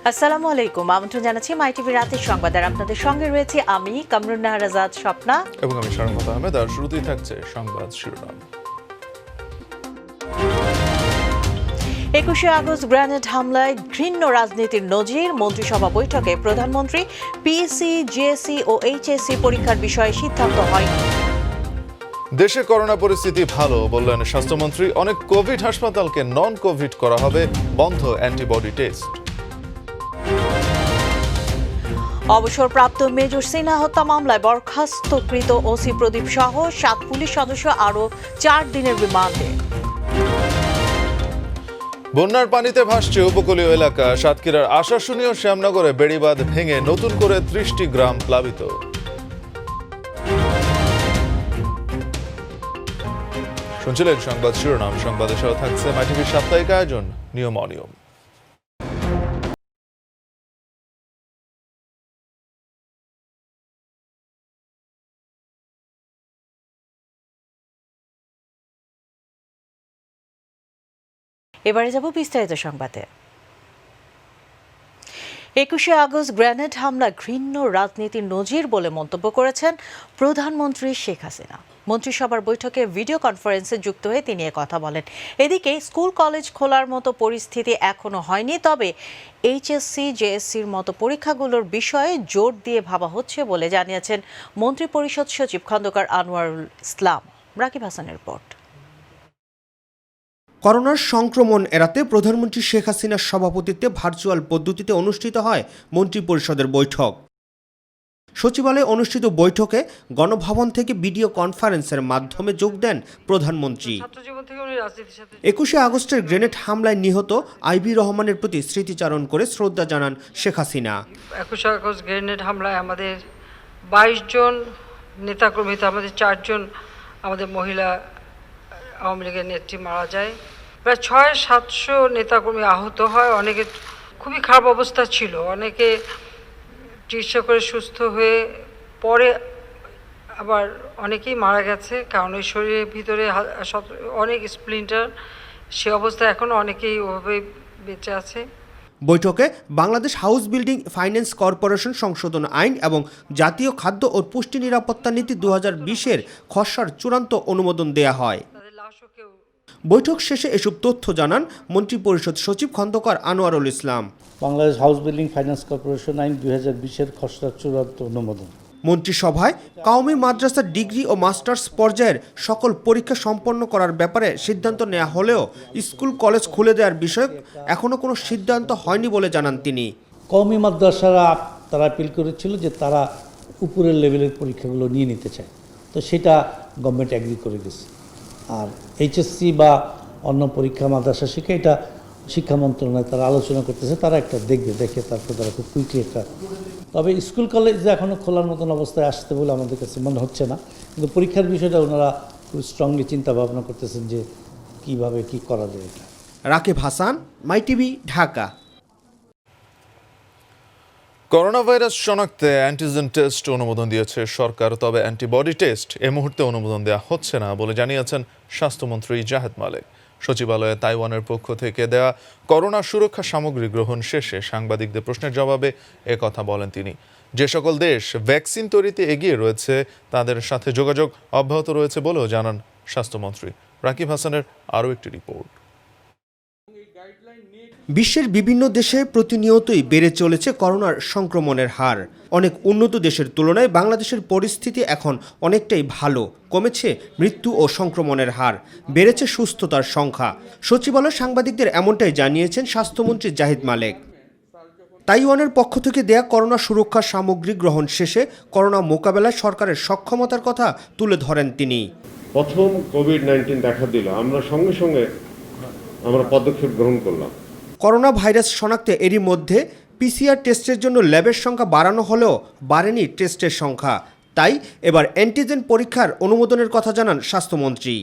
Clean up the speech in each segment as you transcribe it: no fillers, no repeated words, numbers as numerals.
আসসালামু আলাইকুম, আমন্ত্রণ জানাচ্ছি মাই টিভি রাতের সংবাদ। আর আপনাদের সঙ্গে রয়েছে আমি কামরুন নাহার আজাদ স্বপ্না এবং আমি শরমত আহমেদ। আর শুরুতেই থাকছে সংবাদ শিরোনাম। 21শে আগস্ট গ্রেনেড হামলায় ঘৃণ্য রাজনীতির নজির। মন্ত্রিসভা বৈঠকে প্রধানমন্ত্রী পিএসসি, জিএসসি ও এইচএসসি পরীক্ষার বিষয়ে সিদ্ধান্ত হয়নি। দেশে করোনা পরিস্থিতি ভালো বললেন স্বাস্থ্যমন্ত্রী। অনেক কোভিড হাসপাতালকে নন কোভিড করা হবে, বন্ধ অ্যান্টিবডি টেস্ট। অবসরপ্রাপ্ত মেজর সিনহা হত্যা মামলায় বরখাস্তকৃত ওসি প্রদীপ সহ 7 পুলিশ সদস্য আরও 4 দিনের রিমান্ডে। বন্যার পানিতে ভাসছে উপকূলীয় এলাকা। সাতক্ষীরার আশাশুনি ও শ্যামনগরে বেড়িবাঁধ ভেঙে নতুন করে 30টি গ্রাম প্লাবিত। শুনছিলেন সংবাদ শিরোনাম। সংবাদের সাথে থাকছে মাই টিভির সাপ্তাহিক আয়োজন নিয়ম অনিয়ম। এবারে যাব বিস্তারিত সংবাদে। 21শে আগস্ট গ্রেনেড হামলা ঘৃণ্য রাজনীতির নজির বলে মন্তব্য করেছেন প্রধানমন্ত্রী শেখ হাসিনা। মন্ত্রিসভার বৈঠকে ভিডিও কনফারেন্সে যুক্ত হয়ে তিনি কথা বলেন। এদিকে স্কুল কলেজ খোলার মতো পরিস্থিতি এখনো হয়নি, তবে এইচএসসি, জেএসসির মতো পরীক্ষাগুলোর বিষয়ে জোর দিয়ে ভাবা হচ্ছে বলে জানিয়েছেন মন্ত্রিপরিষদ সচিব খন্দকার আনোয়ারুল ইসলাম। রাকিব হাসানের রিপোর্ট। করোনার সংক্রমণ এড়াতে প্রধানমন্ত্রী শেখ হাসিনার সভাপতিত্বে ভার্চুয়াল পদ্ধতিতে অনুষ্ঠিত হয় মন্ত্রিপরিষদের বৈঠক। সচিবালয়ে অনুষ্ঠিত বৈঠকে গণভবন থেকে ভিডিও কনফারেন্সের মাধ্যমে যোগ দেন প্রধানমন্ত্রী। 21শে আগস্টের গ্রেনেড হামলায় নিহত আইবি রহমানের প্রতি স্মৃতিচারণ করে শ্রদ্ধা জানান শেখ হাসিনা। 21শে আগস্ট গ্রেনেড হামলায় আমাদের 22 জন নেতাকর্মী, আমাদের 4 জন আমাদের মহিলা আওয়ামী লীগের নেত্রী মারা যায়। প্রায় 600-700 নেতাকর্মী আহত হয়। অনেকে খুবই খারাপ অবস্থা ছিল, অনেকে চিকিৎসা করে সুস্থ হয়ে পরে আবার অনেকেই মারা গেছে, কারণ ওই শরীরের ভিতরে অনেক স্প্লিন্টার, সে অবস্থায় এখনও অনেকেই ওভাবে বেঁচে আছে। বৈঠকে Bangladesh house building finance corporation সংশোধন আইন এবং জাতীয় খাদ্য ও পুষ্টি নিরাপত্তা নীতি 2020-এর খসড়ার চূড়ান্ত অনুমোদন দেয়া হয়। বৈঠক শেষে এসব তথ্য জানান মন্ত্রিপরিষদ সচিব Khandakar Anwarul Islam. Bangladesh house building finance corporation আইন 2020-এর খসড়ার চূড়ান্ত অনুমোদন। মন্ত্রিসভায় কওমি মাদ্রাসার ডিগ্রি ও মাস্টার্স পর্যায়ের সকল পরীক্ষা সম্পন্ন করার ব্যাপারে সিদ্ধান্ত নেওয়া হলেও স্কুল কলেজ খুলে দেওয়ার বিষয়ে এখনও কোনো সিদ্ধান্ত হয়নি বলে জানান তিনি। কওমি মাদ্রাসারা তারা আপিল করেছিল যে তারা উপরের লেভেলের পরীক্ষাগুলো নিয়ে নিতে চায়, তো সেটা গভর্নমেন্ট অ্যাগ্রি করে দিয়েছে। আর এইচএসসি বা অন্য পরীক্ষা মাদ্রাসা শিক্ষা, এটা শিক্ষা মন্ত্রণালয় তারা আলোচনা করতেছে, তারা একটা দেখে তারপর তারা খুব কুইকলি একটা। তবে স্কুল কলেজে এখনও খোলার মতন অবস্থায় আসতে বলে আমাদের কাছে মনে হচ্ছে না, কিন্তু পরীক্ষার বিষয়টা ওনারা খুব স্ট্রংলি চিন্তা ভাবনা করতেছেন যে কিভাবে কি করা যায়। Rakib Hasan, My TV, Dhaka. Corona virus শনাক্তে অ্যান্টিজেন টেস্ট অনুমোদন দিয়েছে সরকার, তবে অ্যান্টিবডি টেস্ট এ মুহূর্তে অনুমোদন দেওয়া হচ্ছে না বলে জানিয়েছেন স্বাস্থ্যমন্ত্রী জাহেদ মালেক। সচিবালয়ে তাইওয়ানের পক্ষ থেকে দেয়া করোনা সুরক্ষা সামগ্রী গ্রহণ শেষে সাংবাদিকদের প্রশ্নের জবাবে কথা বলেন তিনি। যে সকল দেশ ভ্যাকসিন তৈরিতে এগিয়ে রয়েছে তাদের সাথে যোগাযোগ অব্যাহত রয়েছে বলেও জানান স্বাস্থ্যমন্ত্রী। রাকিব হাসানের আরও একটি রিপোর্ট। বিশ্বের বিভিন্ন দেশে প্রতিনিয়তই বেড়ে চলেছে করোনার সংক্রমণের হার। অনেক উন্নত দেশের তুলনায় বাংলাদেশের পরিস্থিতি এখন অনেকটাই ভালো। কমেছে মৃত্যু ও সংক্রমণের হার, বেড়েছে সুস্থতার সংখ্যা। সচিবালয় সাংবাদিকদের এমনটাই জানিয়েছেন স্বাস্থ্যমন্ত্রী জাহিদ মালেক। তাইওয়ানের পক্ষ থেকে দেয়া করোনা সুরক্ষা সামগ্রী গ্রহণ শেষে করোনা মোকাবেলায় সরকারের সক্ষমতার কথা তুলে ধরেন তিনি। প্রথম কোভিড-19 দেখা দিল, আমরা সঙ্গে সঙ্গে পদক্ষেপ গ্রহণ করলাম। করোনা ভাইরাস শনাক্তে এরই মধ্যে পিসিআর টেস্টের জন্য ল্যাবের সংখ্যা বাড়ানো হলেও বাড়েনি টেস্টের সংখ্যা। তাই এবার অ্যান্টিজেন পরীক্ষার অনুমোদনের কথা জানান স্বাস্থ্যমন্ত্রী।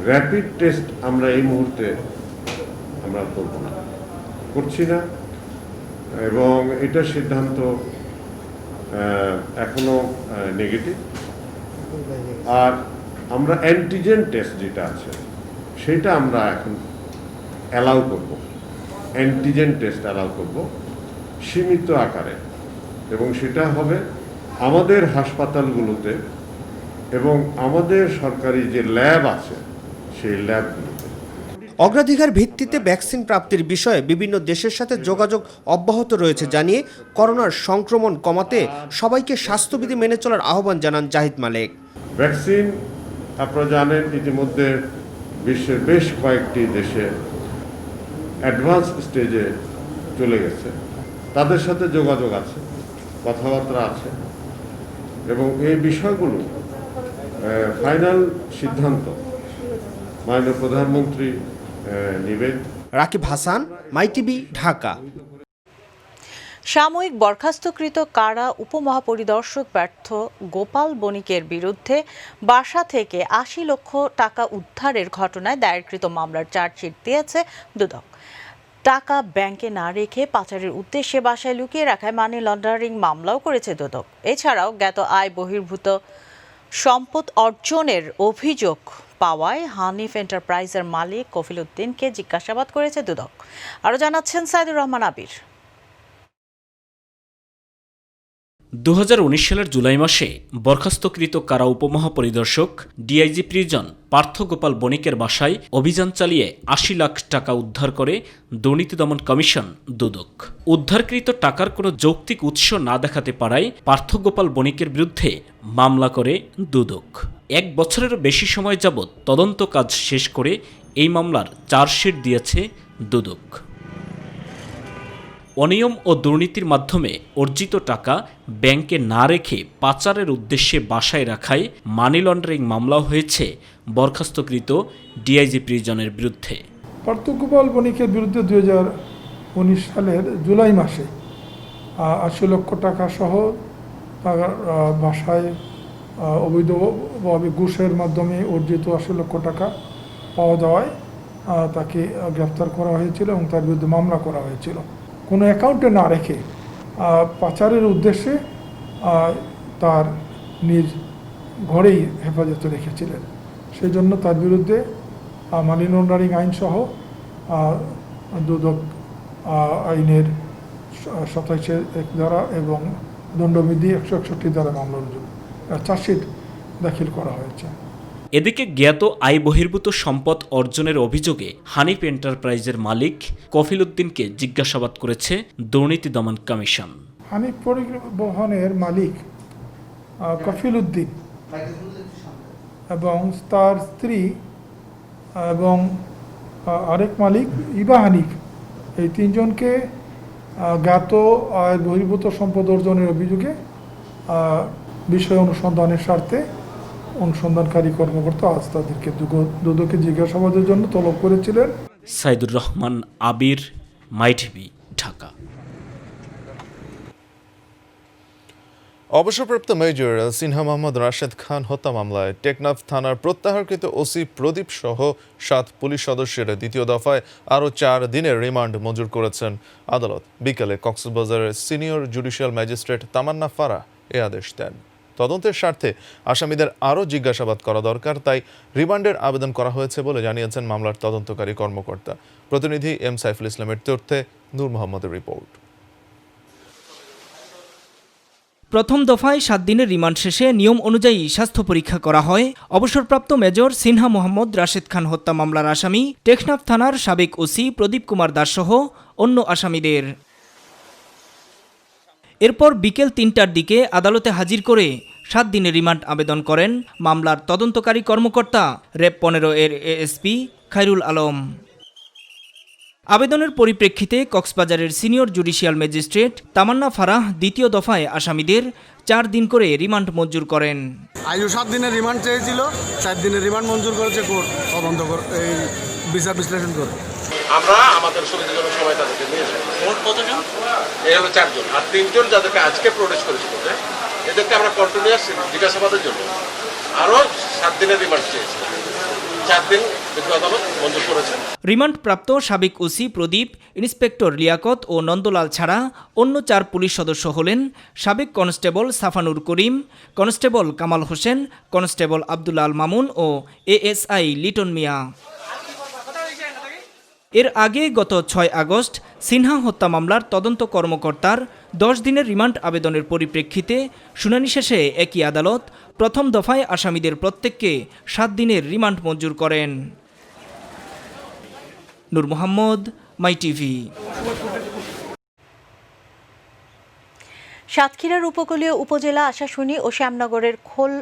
র্যাপিড টেস্ট আমরা এই মুহূর্তে করছি না, এবং এটার সিদ্ধান্ত এখনো নেগেটিভ। আর আমরা অ্যান্টিজেন টেস্ট যেটা আছে সেটা আমরা এখন অ্যালাউ করব, অ্যান্টিজেন টেস্ট অ্যালাউ করব। সীমিত আকারে, এবং সেটা হবে আমাদের হাসপাতালগুলোতে এবং আমাদের সরকারি যে ল্যাব আছে সেই ল্যাবগুলোতে। অগ্রাধিকার ভিত্তিতে ভ্যাকসিন প্রাপ্তির বিষয়ে বিভিন্ন দেশের সাথে যোগাযোগ অব্যাহত রয়েছে জানিয়ে করোনার সংক্রমণ কমাতে সবাইকে স্বাস্থ্যবিধি মেনে চলার আহ্বান জানান জাহিদ মালেক। ভ্যাকসিন আপনারা জানেন ইতিমধ্যে বিশ্বের বেশ কয়েকটি দেশে অ্যাডভান্স স্টেজে চলে গেছে, তাদের সাথে যোগাযোগ আছে, কথাবার্তা আছে, এবং এই বিষয়গুলো ফাইনাল সিদ্ধান্ত মাননীয় প্রধানমন্ত্রী নেবেন। রাকিব হাসান, মাইটিভি, ঢাকা। সাময়িক বরখাস্তকৃত কারা উপমহাপরিদর্শক ব্যর্থ গোপাল বণিকের বিরুদ্ধে বাসা থেকে ৮০ লক্ষ টাকা উদ্ধারের ঘটনায় দায়েরকৃত মামলার চার্জশিট দিয়েছে দুদক। টাকা ব্যাংকে না রেখে পাচারের উদ্দেশ্যে বাসায় লুকিয়ে রাখায় মানি লন্ডারিং মামলাও করেছে দুদক। এছাড়াও জ্ঞাত আয় বহির্ভূত সম্পদ অর্জনের অভিযোগ পাওয়ায় হানিফ এন্টারপ্রাইজের মালিক কফিল উদ্দিনকে জিজ্ঞাসাবাদ করেছে দুদক। আরও জানাচ্ছেন সাইদুর রহমান আবির। 2019 সালের জুলাই মাসে বরখাস্তকৃত কারা উপমহাপরিদর্শক ডিআইজি প্রিজন পার্থ গোপাল বণিকের বাসায় অভিযান চালিয়ে ৮০ লাখ টাকা উদ্ধার করে দুর্নীতি দমন কমিশন দুদক। উদ্ধারকৃত টাকার কোনো যৌক্তিক উৎস না দেখাতে পারায় পার্থ গোপাল বণিকের বিরুদ্ধে মামলা করে দুদক। 1 বছরেরও বেশি সময় যাবৎ তদন্ত কাজ শেষ করে এই মামলার চার্জশিট দিয়েছে দুদক। অনিয়ম ও দুর্নীতির মাধ্যমে অর্জিত টাকা ব্যাংকে না রেখে পাচারের উদ্দেশ্যে বাসায় রাখায় মানি লন্ডারিং মামলাও হয়েছে বরখাস্তকৃত ডিআইজি প্রিজনের বিরুদ্ধে। পার্থ গোপাল বণিকের বিরুদ্ধে 2019 সালের জুলাই মাসে ৮০ লক্ষ টাকা সহ তার বাসায় অবৈধভাবে ঘুষের মাধ্যমে অর্জিত ৮০ লক্ষ টাকা পাওয়া যাওয়ায় তাকে গ্রেফতার করা হয়েছিল এবং তার বিরুদ্ধে মামলা করা হয়েছিল। কোনো অ্যাকাউন্টে না রেখে পাচারের উদ্দেশ্যে তার নিজ ঘরেই হেফাজতে রেখেছিলেন। সেই জন্য তার বিরুদ্ধে মানি লন্ডারিং আইনসহ দুদক আইনের ২৭(১) ধারা এবং দণ্ডবিধি ১৬১ ধারা মামলা চার্জশিট দাখিল করা হয়েছে। এদিকে জ্ঞাত আয় বহির্ভূত সম্পদ অর্জনের অভিযোগে হানিফ এন্টারপ্রাইজের মালিক কফিল উদ্দিনকে জিজ্ঞাসাবাদ করেছে দুর্নীতি দমন কমিশন। হানিফ পরিবহনের মালিক কফিল উদ্দিন এবং তার স্ত্রী এবং আরেক মালিক ইবা হানিফ, এই তিনজনকে জ্ঞাত আয় বহির্ভূত সম্পদ অর্জনের অভিযোগে বিষয় অনুসন্ধানের স্বার্থে অনুসন্ধানকারী কর্মকর্তা আজ তাদেরকে দুদকে জিজ্ঞাসাবাদের জন্য তলব করেছিলেন। সাইদুর রহমান আবির, মাইটিভি, ঢাকা। অবসরপ্রাপ্ত মেজর সিনহা মোহাম্মদ রাশেদ খান হত্যা মামলায় টেকনাফ থানার প্রত্যাহারকৃত ওসি প্রদীপ সহ 7 পুলিশ সদস্যের দ্বিতীয় দফায় আরও 4 দিনের রিমান্ড মঞ্জুর করেছেন আদালত। বিকেলে কক্সবাজারের সিনিয়র জুডিশিয়াল ম্যাজিস্ট্রেট তামান্না ফারাহ এ আদেশ দেন। তদন্তের স্বার্থে আসামিদের আরও জিজ্ঞাসাবাদ করা দরকার, তাই রিমান্ডের আবেদন করা হয়েছে বলে জানিয়েছেন মামলার তদন্তকারী কর্মকর্তা। প্রতিনিধি এম সাইফুল ইসলামের তথ্যে নূর মোহাম্মদের রিপোর্ট। প্রথম দফায় 7 দিনের রিমান্ড শেষে নিয়ম অনুযায়ী স্বাস্থ্য পরীক্ষা করা হয় অবসরপ্রাপ্ত মেজর সিনহা মোহাম্মদ রাশেদ খান হত্যা মামলার আসামি টেকনাফ থানার সাবেক ওসি প্রদীপ কুমার দাস সহ অন্য আসামিদের। এরপর বিকেল 3টার দিকে আদালতে হাজির করে 7 দিনের রিমান্ড আবেদন করেন মামলার তদন্তকারী কর্মকর্তা র্যাব 15 এর এএসপি খায়রুল আলম। আবেদনের পরিপ্রেক্ষিতে কক্সবাজারের সিনিয়র জুডিশিয়াল ম্যাজিস্ট্রেট তামান্না ফারাহ দ্বিতীয় দফায় আসামিদের 4 দিন করে রিমান্ড মঞ্জুর করেন। আয়ু 7 দিনের রিমান্ড চেয়েছিল, 4 দিনের রিমান্ড মঞ্জুর করেছে কোর্ট তদন্ত এই বিচার বিশ্লেষণ করে। আমরা আমাদের সুবিধার জন্য সময় তাদেরকে নিয়েছি। মোট কতজন? এই হলো 4 জন, আর 3 জন যাদেরকে আজকে প্রডিউস করেছিল এদেরকে আমরা কন্টিনিউয়াস জিজ্ঞাসাবাদের জন্য আরও 7 দিনের রিমান্ড চেয়েছি। 4 দিন আদালত মঞ্জুর করেছেন। রিমান্ডপ্রাপ্ত সাবেক ওসি প্রদীপ, ইন্সপেক্টর লিয়াকত ও নন্দলাল ছাড়া অন্য 4 পুলিশ সদস্য হলেন সাবেক কনস্টেবল সাফানুর করিম, কনস্টেবল কামাল হোসেন, কনস্টেবল আব্দুল আল মামুন ও এএসআই লিটন মিয়া। এর আগে গত ৬ আগস্ট সিনহা হত্যা মামলার তদন্ত কর্মকর্তার ১০ দিনের রিমান্ড আবেদনের পরিপ্রেক্ষিতে শুনানি শেষে একই আদালত প্রথম দফায় আসামিদের প্রত্যেককে ৭ দিনের রিমান্ড মঞ্জুর করেন। নূর মোহাম্মদ, মাই টিভি। সাতক্ষীরার উপকূলীয় উপজেলা আশাশুনি ও শ্যামনগরের খোল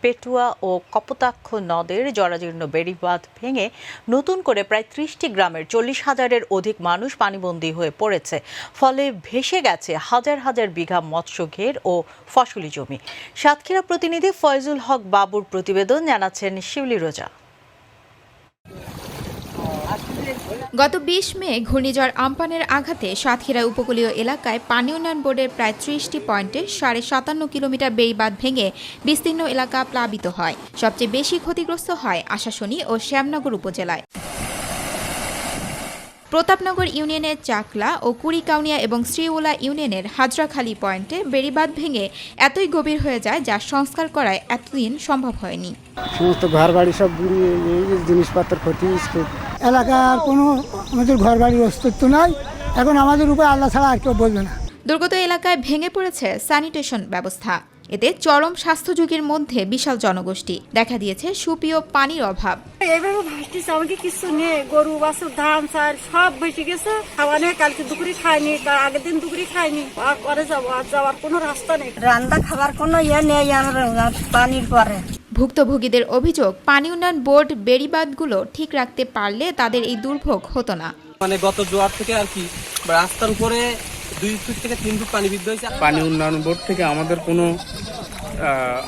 পেটুয়া ও কপোতাক্ষ নদের জরাজীর্ণ বেড়িবাঁধ ভেঙে নতুন করে প্রায় ৩০টি গ্রামের ৪০,০০০-এর অধিক মানুষ পানিবন্দী হয়ে পড়েছে। ফলে ভেসে গেছে হাজার হাজার বিঘা মৎস্য ঘের ও ফসলি জমি। সাতক্ষীরা প্রতিনিধি ফয়জুল হক বাবুর প্রতিবেদন, জানাচ্ছেন শিউলি রোজা। গত ২০ মে ঘূর্ণিঝড় আম্পানের আঘাতে সাতক্ষীরা উপকূলীয় এলাকায় পানি উন্নয়ন বোর্ডের প্রায় ৩০টি পয়েন্টে ৫৭.৫ কিলোমিটার বেড়িবাঁধ ভেঙে বিস্তীর্ণ এলাকা প্লাবিত হয়। সবচেয়ে বেশি ক্ষতিগ্রস্ত হয় আশাশুনি ও শ্যামনগর উপজেলায়। প্রতাপনগর ইউনিয়নের চাকলা ও কুড়িকাউনিয়া এবং শ্রীউলা ইউনিয়নের হাজরাখালী পয়েন্টে বেড়িবাঁধ ভেঙে এতই গভীর হয়ে যায় যা সংস্কার করায় এতদিন সম্ভব হয়নি। সমস্ত ঘর বাড়ি সব জিনিসপত্র ক্ষতি, এলাকার কোনো আমাদের ঘর বাড়ির অস্তিত্ব নাই। এখন আমাদের উপর আল্লাহ ছাড়া আর কেউ বলবে না। দুর্গত এলাকায় ভেঙে পড়েছে স্যানিটেশন ব্যবস্থা। এতে চরম স্বাস্থ্য ঝুঁকির মধ্যে বিশাল জনগোষ্ঠী। দেখা দিয়েছে সুপেয় পানির অভাব। এভাবে ভাসতেছে, আমাকে কিছু নেই, গরু বাছুর ধান চাল সব বেশি গেছে। খাওয়া নেই, কালকে দুপুরে খাইনি, তার আগের দিন দুপুরে খাইনি। আর পরে যাবো, আর যাওয়ার কোনো রাস্তা নেই। রান্না খাবার কোনো ইয়ে নেই আমার পানির পরে। ভুক্তভোগীদের অভিযোগ, পানি উন্নয়ন বোর্ড বেড়িবাঁধগুলো ঠিক রাখতে পারলে তাদের এই দুর্ভোগ হতো না। মানে গত জোয়ার থেকে আর কি রাস্তার উপরে 2 ফুট থেকে 3 ফুট পানি বৃদ্ধি হয়েছে। পানি উন্নয়ন বোর্ড থেকে আমাদের কোনো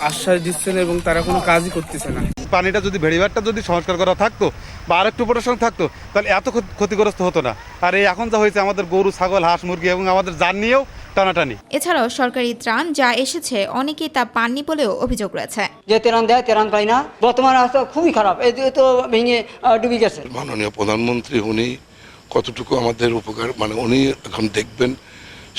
আশ্বাস দিচ্ছে না এবং তারা কোনো কাজই করতেছে না। পানিটা যদি বেড়িবাঁধটা যদি সংস্কার করা থাকতো বা আরেকটু প্রোটেকশন থাকতো তাহলে এত ক্ষতিগ্রস্ত হতো না। আর এই এখন যা হয়েছে আমাদের গরু ছাগল হাঁস মুরগি এবং আমাদের জান নিয়েও টানাটানি। এছাড়াও সরকারি ত্রাণ যা এসেছে অনেকেই তা পাননি বলেও অভিযোগ রয়েছে। যে ত্রাণ দেয় ত্রাণ পাই না, বর্তমান রাস্তা খুবই খারাপ, এই তো ভেঙে ডুবে গেছে। মাননীয় প্রধানমন্ত্রী উনি কতটুকু আমাদের উপকার মানে উনি এখন দেখবেন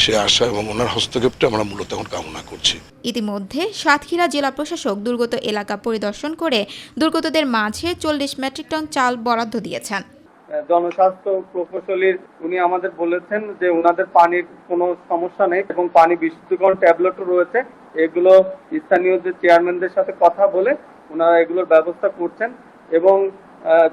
সে আশা এবং ওনার হস্তক্ষেপটা আমরা মূলত এখন কামনা করছি। ইতিমধ্যে সাতক্ষীরা জেলা প্রশাসক দুর্গত এলাকা পরিদর্শন করে দুর্গতদের মাঝে 40 মেট্রিক টন চাল বরাদ্দ দিয়েছেন। জনস্বাস্থ্য প্রকৌশলীর উনি আমাদের বলেছেন যে ওনাদের পানির কোনো সমস্যা নেই এবং পানি বিশুদ্ধকরণ ট্যাবলেটও রয়েছে। এগুলো স্থানীয় যে চেয়ারম্যানদের সাথে কথা বলে ওনারা এগুলোর ব্যবস্থা করছেন এবং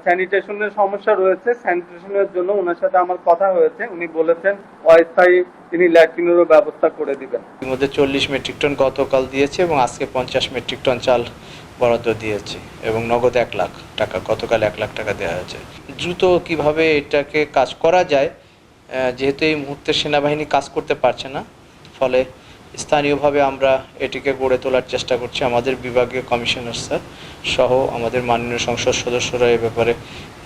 স্যানিটেশনের সমস্যা রয়েছে, স্যানিটেশনের জন্য ওনার সাথে আমার কথা হয়েছে। উনি বলেছেন অস্থায়ী তিনি ল্যাট্রিনেরও ব্যবস্থা করে দিবেন। এর মধ্যে 40 মেট্রিক টন গতকাল দিয়েছে এবং আজকে 50 মেট্রিক টন চাল বরাদ্দ দিয়েছে এবং নগদ 1 লাখ টাকা, গতকাল 1 লাখ টাকা দেওয়া হয়েছে। দ্রুত কিভাবে এটাকে কাজ করা যায়, যেহেতু এই মুহূর্তে সেনাবাহিনী কাজ করতে পারছে না, ফলে স্থানীয়ভাবে আমরা এটিকে গড়ে তোলার চেষ্টা করছি। আমাদের বিভাগীয় কমিশনার স্যার সহ আমাদের মাননীয় সংসদ সদস্যরা এ ব্যাপারে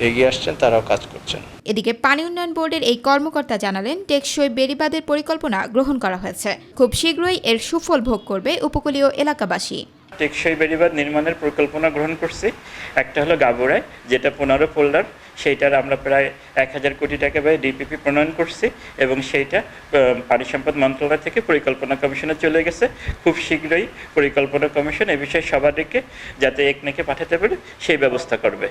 এগিয়ে আসছেন, তারাও কাজ করছেন। এদিকে পানি উন্নয়ন বোর্ডের এই কর্মকর্তা জানালেন, টেকসই বেড়িবাঁধের পরিকল্পনা গ্রহণ করা হয়েছে। খুব শীঘ্রই এর সুফল ভোগ করবে উপকূলীয় এলাকাবাসী। টেকসই বেড়িবাঁধ নির্মাণের পরিকল্পনা গ্রহণ করছি। একটা হলো গাবুরায়, যেটা 15 পোল্ডার, সেইটার আমরা প্রায় 1000 কোটি টাকা ব্যয়ে ডিপিপি প্রণয়ন করছি এবং সেইটা পানি সম্পদ মন্ত্রণালয় থেকে পরিকল্পনা কমিশনে চলে গেছে। খুব শীঘ্রই পরিকল্পনা কমিশন এ বিষয়ে সবাইকে যাতে একনেকে পাঠাতে পারে সেই ব্যবস্থা করবে।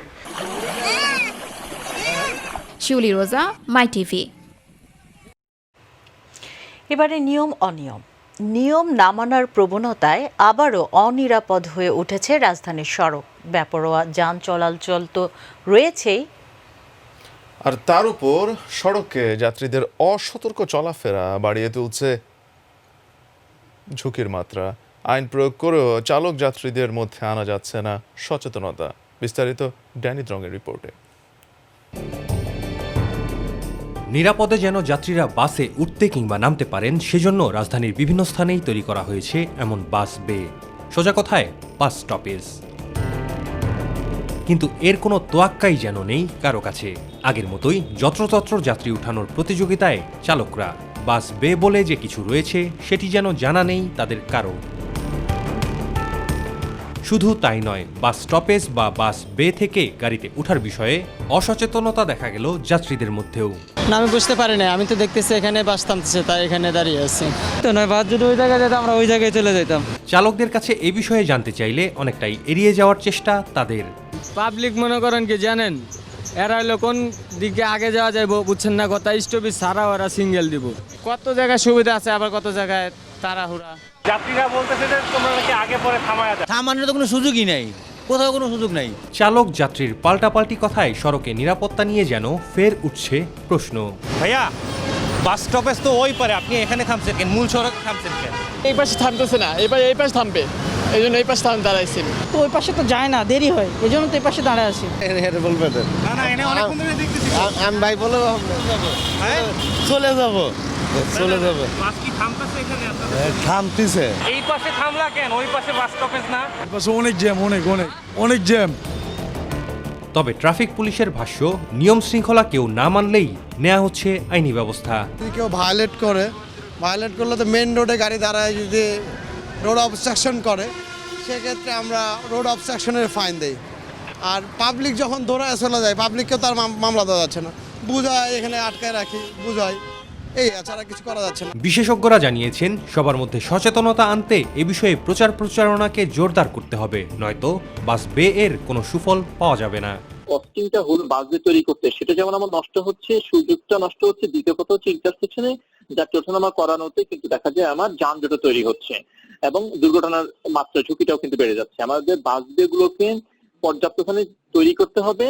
শিউলি রোজা, মাই টিভি। এবারে নিয়ম অনিয়ম। নিয়ম না মানার প্রবণতায় আবারও অনিরাপদ হয়ে উঠেছে রাজধানীর সড়ক। বেপরোয়া যান চলাচল তো রয়েছেই, আর তার উপর সড়কে যাত্রীদের অসতর্ক চলাফেরা বাড়িয়ে তুলছে ঝুঁকির মাত্রা। আইন প্রয়োগ করেও চালক যাত্রীদের মধ্যে আনা যাচ্ছে না সচেতনতা। বিস্তারিত ড্যানি দ্রঙের রিপোর্টে। নিরাপদে যেন যাত্রীরা বাসে উঠতে কিংবা নামতে পারেন সেজন্য রাজধানীর বিভিন্ন স্থানেই তৈরি করা হয়েছে এমন বাস বে, সোজা কথায় বাস স্টপেজ। কিন্তু এর কোনো তোয়াক্কাই যেন নেই কারো কাছে। আগের মতোই যত্রতত্র যাত্রী উঠানোর প্রতিযোগিতায় চালকরা। বাস বে বলে যে কিছু রয়েছে সেটি যেন জানা নেই তাদের কারো। শুধু তাই নয়, বাস স্টপেজ বা বাস বে থেকে গাড়িতে ওঠার বিষয়ে অসচেতনতা দেখা গেল যাত্রীদের মধ্যেও। না, আমি বুঝতে পারি না, আমি তো দেখতেছি এখানে বাস থামতেছে তাই এখানে দাঁড়িয়ে আছি। তো নয়, বাস যদি ওই জায়গায় যেতাম আমরা ওই জায়গায় চলে যেতাম। চালকদের কাছে এই বিষয়ে জানতে চাইলে অনেকটাই এড়িয়ে যাওয়ার চেষ্টা তাদের। পাবলিক মনে করেন কি জানেন, এরা হইলো কোন দিকে আগে যাওয়া যায় বুঝছেন না কথা, স্টপেজ ছাড়া ওরা সিঙ্গেল দিব। কত জায়গায় সুবিধা আছে, আবার কত জায়গায় তাড়াহুড়া। যাত্রীরা বলতেছে যে তোমরা নাকি আগে পরে থামায়া দাও। থামানোর তো কোনো সুযোগই নাই, কোথাও কোনো সুযোগ নাই। চালক যাত্রীর পাল্টাপাল্টি কথায় সড়কে নিরাপত্তা নিয়ে যেন ফের উঠছে প্রশ্ন। ভাইয়া বাস স্টপেজ তো ওই পারে, আপনি এখানে থামছেন কেন? মূল সড়কে থামছেন কেন? এই পাশে থামতেছে না, এবার এই পাশে থামবে, এই জন্য এই পাশে দাঁড়াইছি। তো ওই পাশে তো যায় না, দেরি হয়, এই জন্য তো এই পাশে দাঁড়ায় আছি। বলবে না না, এনে অনেকক্ষণ ধরে দেখতেছি। আমি ভাই বলে চলে যাবো। বাস কি থামতেছে এখানে? থামতেছে। এই পাশে থামলা কেন? ওই পাশে বাস স্টপেজ না? অনেক জ্যাম, অনেক জ্যাম। তবে ট্রাফিক পুলিশের ভাষ্য, নিয়ম শৃঙ্খলা কেউ না মানলেই নেওয়া হচ্ছে আইনি ব্যবস্থা। যদি কেউ ভায়োলেট করলে তো মেন রোডে গাড়ি দাঁড়ায়, যদি রোড অবস্ট্রাকশন করে সেক্ষেত্রে আমরা রোড অবস্ট্রাকশনের ফাইন দেই। আর পাবলিক যখন দৌড়ায় চলে যায়, পাবলিককেও তার মামলা দেওয়া যাচ্ছে না, বুঝায় এখানে আটকায় রাখি, বুঝায়, এই এছাড়া কিছু করা যাচ্ছে না। বিশেষজ্ঞরা জানিয়েছেন, সবার মধ্যে সচেতনতা আনতে এ বিষয়ে প্রচারণাকে জোরদার করতে হবে, নয়তো বাস বে এর কোনো সুফল পাওয়া যাবে না। কস্টিংটা হল বাস বে তৈরি করতে, সেটা যেমন আমার নষ্ট হচ্ছে, সুযোগটা নষ্ট হচ্ছে। দ্বিতীয় কথা হচ্ছে ইন্টারসেকশনে যাত্রী ওঠানামা করানোতে কিন্তু দেখা যায় আমার যানজট তৈরি হচ্ছে এবং দুর্ঘটনার মাত্রা ঝুঁকিটাও কিন্তু বেড়ে যাচ্ছে। আমাদের বাস বে গুলোকে পর্যাপ্তখানে তৈরি করতে হবে,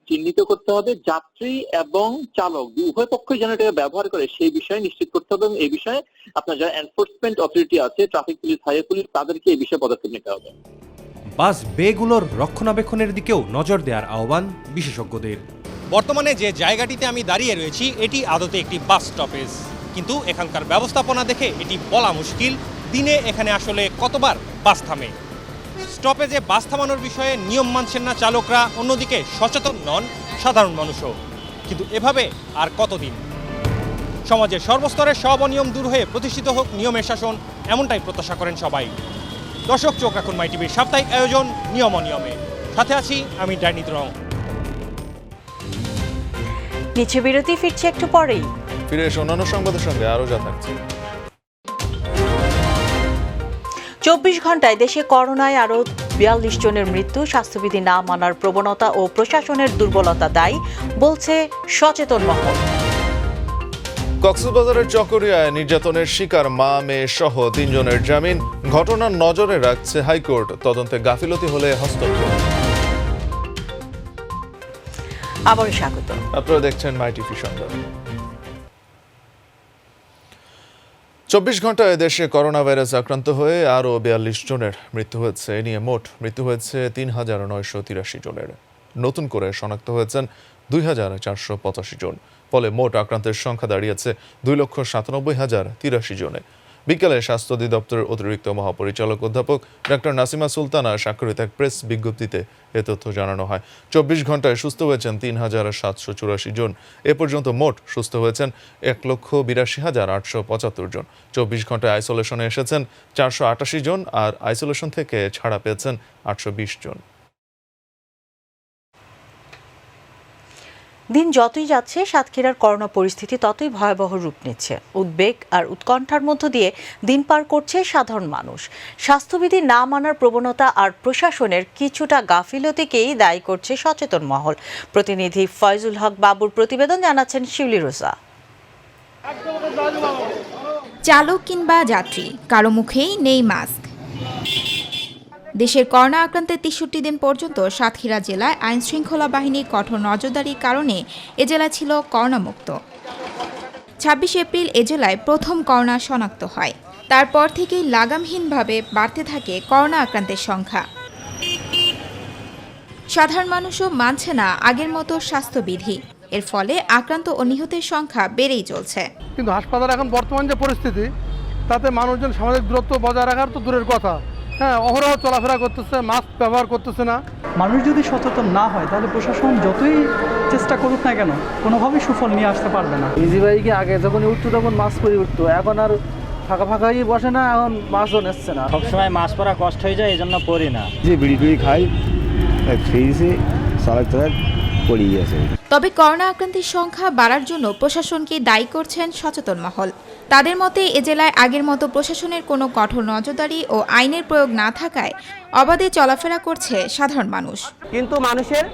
চিহ্নিত করতে হবে, যাত্রী এবং চালক উভয় পক্ষই যেন এটা ব্যবহার করে সেই বিষয়ে নিশ্চিত করতে হবে। এবং এই বিষয়ে আপনার যারা এনফোর্সমেন্ট অথরিটি আছে, ট্রাফিক পুলিশ, হাইওয়ে পুলিশ, তাদেরকে এই বিষয়ে পদক্ষেপ নিতে হবে। বাস বেগুলোর রক্ষণাবেক্ষণের দিকেও নজর দেওয়ার আহ্বান বিশেষজ্ঞদের। বর্তমানে যে জায়গাটিতে আমি দাঁড়িয়ে রয়েছি এটি আদতে একটি বাস স্টপেজ, কিন্তু এখানকার ব্যবস্থাপনা দেখে এটি বলা মুশকিল দিনে এখানে আসলে কতবার বাস থামে। স্টপেজে বাস থামানোর বিষয়ে নিয়ম মানছেন না চালকরা, অন্যদিকে সচেতন নন সাধারণ মানুষও। কিন্তু এভাবে আর কতদিন? সমাজের সর্বস্তরের সব অনিয়ম দূর হয়ে প্রতিষ্ঠিত হোক নিয়মের শাসন, এমনটাই প্রত্যাশা করেন সবাই। দর্শক, চোখ রাখুন মাই টিভির সাপ্তাহিক আয়োজন নিয়ম অনিয়মে। সাথে আছি আমি ডাইনিত রং। নিচে বিরতি, ফিরছে একটু পরেই। ফিরে এসে অন্যান্য সংবাদের সঙ্গে আরও যা থাকছে। 24 ঘন্টায় দেশে করোনায় আরও 42 জনের মৃত্যু। স্বাস্থ্যবিধি না মানার প্রবণতা ও প্রশাসনের দুর্বলতা দায়ী বলছে সচেতন মহল। কক্সবাজারের চকরিয়ায় নির্যাতনের শিকার মা, মেয়ে সহ 3 জনের জামিন। ঘটনার নজরে রাখছে হাইকোর্ট, তদন্তে গাফিলতি হলে হস্তক্ষেপ। আবার স্বাগত, আপনারা দেখছেন মাই টিভি সংবাদ। 24 ঘন্টায় দেশে করোনা ভাইরাস আক্রান্ত হয়ে আরও 42 জনের মৃত্যু হয়েছে। এ নিয়ে মোট মৃত্যু হয়েছে 3,983 জনের। নতুন করে শনাক্ত হয়েছেন 2,485 জন। ফলে মোট আক্রান্তের সংখ্যা দাঁড়িয়েছে 2,97,083 জনে। বিকেলে স্বাস্থ্য অধিদপ্তরের অতিরিক্ত মহাপরিচালক অধ্যাপক ডক্টর নাসিমা সুলতানা স্বাক্ষরিত এক প্রেস বিজ্ঞপ্তিতে এ তথ্য জানানো হয়। 24 ঘন্টায় সুস্থ হয়েছেন 3,784 জন। এ পর্যন্ত মোট সুস্থ হয়েছেন 1,82,875 জন। 24 ঘন্টায় আইসোলেশনে এসেছেন 488 জন, আর আইসোলেশন থেকে ছাড়া পেয়েছেন 820 জন। দিন যতই যাচ্ছে সাতক্ষীরার করোনা পরিস্থিতি ততই ভয়াবহ রূপ নিচ্ছে। উদ্বেগ আর উৎকণ্ঠার মধ্য দিয়ে দিন পার করছে সাধারণ মানুষ। স্বাস্থ্যবিধি না মানার প্রবণতা আর প্রশাসনের কিছুটা গাফিলতিকেই দায়ী করছে সচেতন মহল। প্রতিনিধি ফয়জুল হক বাবুর প্রতিবেদন, জানাচ্ছেন শিউলি রোজা। চালক কিংবা যাত্রী, কারো মুখেই নেই মাস্ক। দেশের করোনা আক্রান্তের 63 দিন পর্যন্ত সাতক্ষীরা জেলায় আইন শৃঙ্খলা বাহিনীর কঠোর নজরদারির কারণে এ জেলা ছিল করোনামুক্ত। 26 এপ্রিল এ জেলায় প্রথম করোনা শনাক্ত হয়। তারপর থেকেই লাগামহীনভাবে বাড়তে থাকে করোনা আক্রান্তের সংখ্যা। সাধারণ মানুষও মানছে না আগের মতো স্বাস্থ্যবিধি। এর ফলে আক্রান্ত ও নিহতের সংখ্যা বেড়েই চলছে। কিন্তু হাসপাতালে এখন বর্তমান যে পরিস্থিতি, তাতে মানুষজন সামাজিক দূরত্ব বজায় রাখার তো দূরের কথা, অহরহ চলাফেরা করতেছে, মাস্ক ব্যবহার করতেছে না। মানুষ যদি সচেতন না হয় তাহলে প্রশাসন যতই চেষ্টা করুক না কেন কোনোভাবেই সুফল নিয়ে আসতে পারবে না। ইজি বাইকে আগে যখন উঠতো তখন মাস্ক পরে উঠতো, এখন আর ফাঁকাই বসে না, এখন মাস্কও নিচ্ছে না। সবসময় মাস্ক পরা কষ্ট হয়ে যায়, এই জন্য পরি না। যে বিড়ি টুড়ি খাই ফ্রিজে চালাতে পড়ে গিয়েছে। তবে করোনা আক্রান্তের সংখ্যা বাড়ার জন্য প্রশাসনকে দায়ী করছেন সচেতন মহল। তাদের মতে এ জেলায় আগের মতো প্রশাসনের কোনো কঠোর নজরদারি ও আইনের প্রয়োগ না থাকায় অবাধে চলাফেরা করছে সাধারণ মানুষ। কিন্তু মানুষের